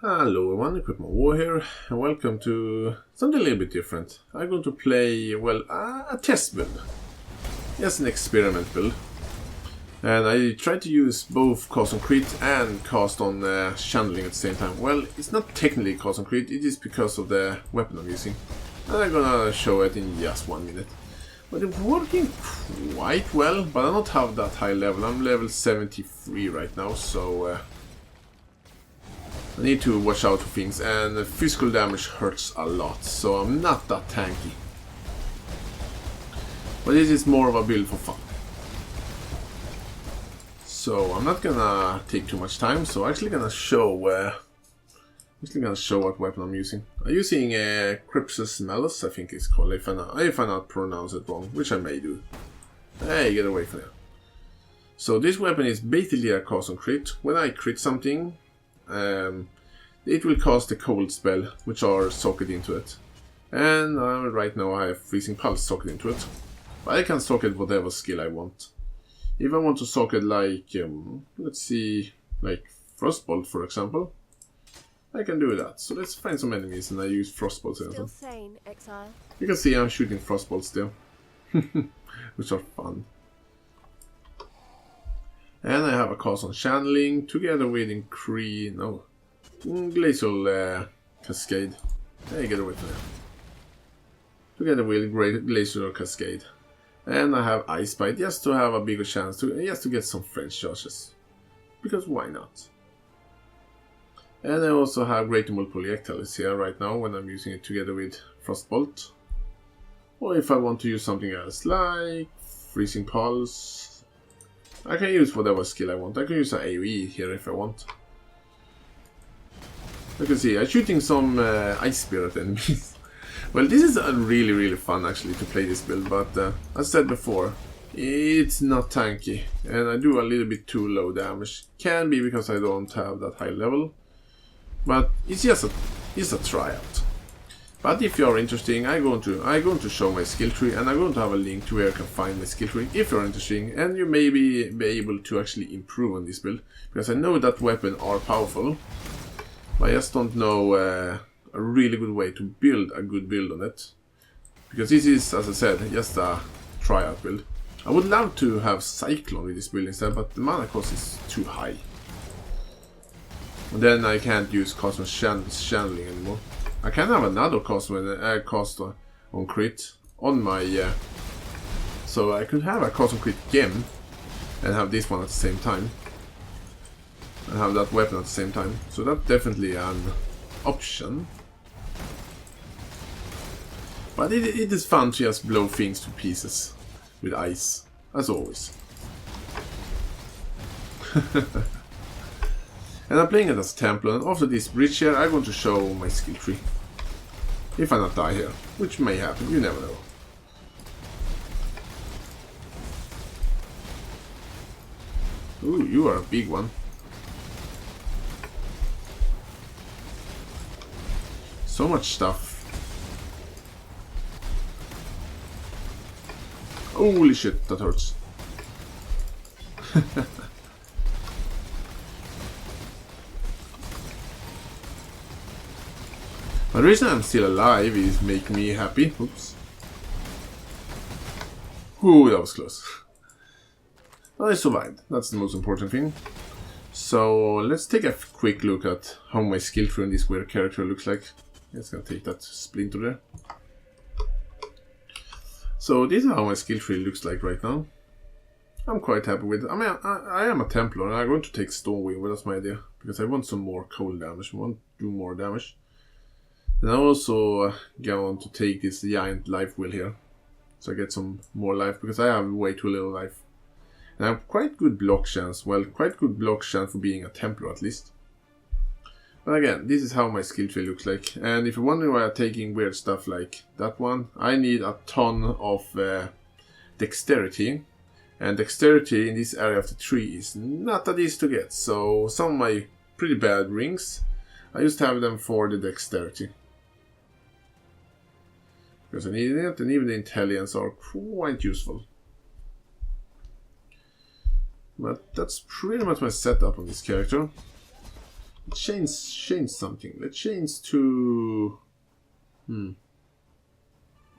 Hello everyone, Equipment War here, and welcome to something a little bit different. I'm going to play, well, a test build. Yes, an experiment build. And I tried to use both cast on crit and cast on channeling at the same time. Well, it's not technically cast on crit, it is because of the weapon I'm using. And I'm gonna show it in just 1 minute. But it's working quite well, but I don't have that high level. I'm level 73 right now, so I need to watch out for things, and physical damage hurts a lot, so I'm not that tanky. But this is more of a build for fun. So I'm not gonna take too much time, so I'm actually gonna show what weapon I'm using. I'm using a Crypsis Malus, I think it's called, if I not pronounce it wrong, which I may do. Hey, get away from there. So this weapon is basically a cast on crit. When I crit something, it will cast a cold spell, which are socketed into it. And right now I have freezing pulse socketed into it. But I can socket whatever skill I want. If I want to socket like, let's see, like Frostbolt for example, I can do that. So let's find some enemies and I use Frostbolts. Still sane, Exile. You can see I'm shooting Frostbolts still, which are fun. And I have a cast on channeling together with Glacial Cascade. Hey, get away from there. Together with Glacial Cascade. And I have Ice Bite just to have a bigger chance to get some French charges. Because why not? And I also have Greater Projectiles here right now when I'm using it together with Frostbolt. Or if I want to use something else like Freezing Pulse, I can use whatever skill I want. I can use an AoE here if I want. You can see I'm shooting some Ice Spirit enemies. Well, this is really fun actually to play this build, but as I said before, it's not tanky and I do a little bit too low damage. Can be because I don't have that high level, but it's just a tryout. But if you're interested, I'm going to show my skill tree, and I'm going to have a link to where you can find my skill tree if you're interested, and you may be able to actually improve on this build, because I know that weapons are powerful, but I just don't know a really good way to build a good build on it. Because this is, as I said, just a tryout build. I would love to have Cyclone with this build instead, but the mana cost is too high. And then I can't use cast on channeling anymore. I can have another cast on crit on my... so I could have a cast on crit gem and have this one at the same time. And have that weapon at the same time. So that's definitely an option. But it is fun to just blow things to pieces with ice, as always. And I'm playing it as Templar, and after this bridge here I'm going to show my skill tree. If I not die here, which may happen, you never know. Ooh, you are a big one. So much stuff. Holy shit, that hurts. But the reason I'm still alive is making me happy. Oops. Ooh, that was close. But I survived. That's the most important thing. So let's take a quick look at how my skill tree in this weird character looks like. Just gonna take that splinter there. So this is how my skill tree looks like right now. I'm quite happy with it. I mean, I am a Templar and I'm going to take Stormwind, but that's my idea. Because I want some more cold damage. I want to do more damage. And I'm also going to take this giant life wheel here. So I get some more life, because I have way too little life. And I have quite good block chance. Well, quite good block chance for being a Templar at least. But again, this is how my skill tree looks like. And if you're wondering why I'm taking weird stuff like that one, I need a ton of dexterity. And dexterity in this area of the tree is not that easy to get. So some of my pretty bad rings, I used to have them for the dexterity. Because I needed it, and even the intelligence are quite useful. But that's pretty much my setup on this character. Let's change something. Let's change to...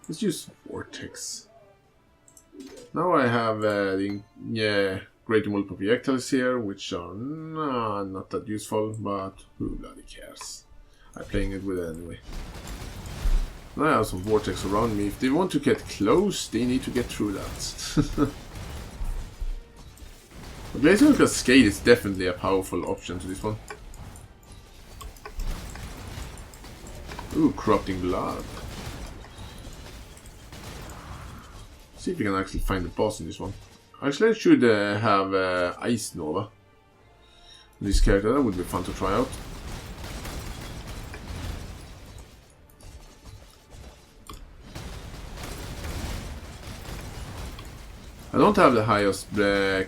Let's use Vortex. Now I have the greater multiple projectiles here, which are not that useful, but who bloody cares? I'm playing it with it anyway. Now I have some Vortex around me. If they want to get close, they need to get through that. Glacial Cascade is definitely a powerful option to this one. Ooh, Corrupting Blood. See if we can actually find the boss in this one. Actually, I should have Ice Nova. This character, that would be fun to try out. I don't have the highest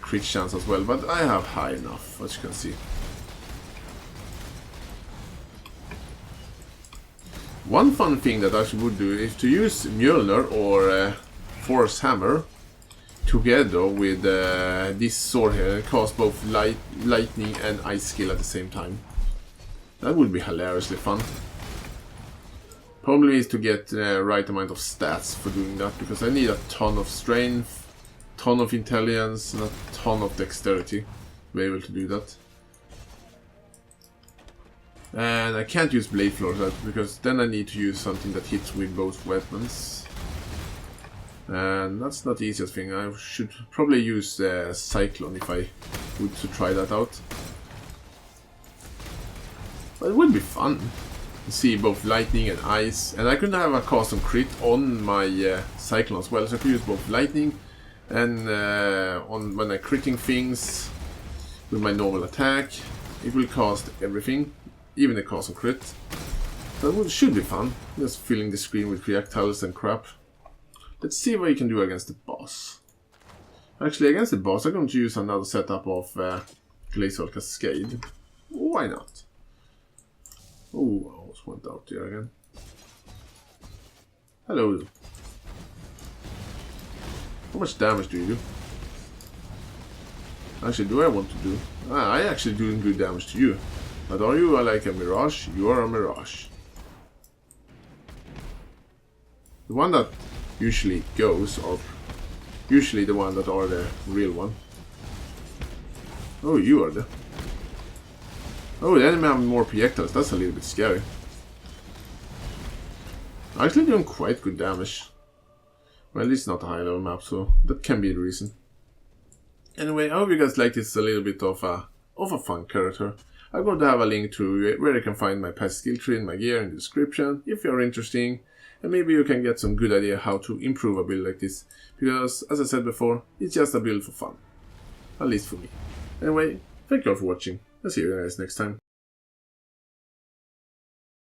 crit chance as well, but I have high enough, as you can see. One fun thing that I would do is to use Mjolnir or Force Hammer together with this sword here and cast both lightning and ice skill at the same time. That would be hilariously fun. Problem is to get the right amount of stats for doing that, because I need a ton of strength, ton of intelligence, and a ton of dexterity to be able to do that. And I can't use Blade Floor because then I need to use something that hits with both weapons. And that's not the easiest thing. I should probably use Cyclone if I would to try that out. But it would be fun to see both lightning and ice. And I could have a cast on crit on my Cyclone as well, so I could use both lightning and when I'm critting things with my normal attack, it will cast everything, even the cast on crit. That should be fun, just filling the screen with projectiles and crap. Let's see what you can do against the boss. Actually, against the boss, I'm going to use another setup of Glacial Cascade. Why not? Oh, I almost went out there again. Hello. How much damage do you do? Actually, do I want to do? I actually doing good damage to you. But are you like a mirage? You are a mirage. The one that usually goes, or usually the one that are the real one. Oh, you are the... Oh, the enemy have more projectiles. That's a little bit scary. Actually doing quite good damage. Well, it's not a high level map, so that can be the reason. Anyway, I hope you guys like this a little bit of a fun character. I'm going to have a link to where you can find my past skill tree and my gear in the description if you're interested. And maybe you can get some good idea how to improve a build like this. Because, as I said before, it's just a build for fun. At least for me. Anyway, thank you all for watching. I'll see you guys next time.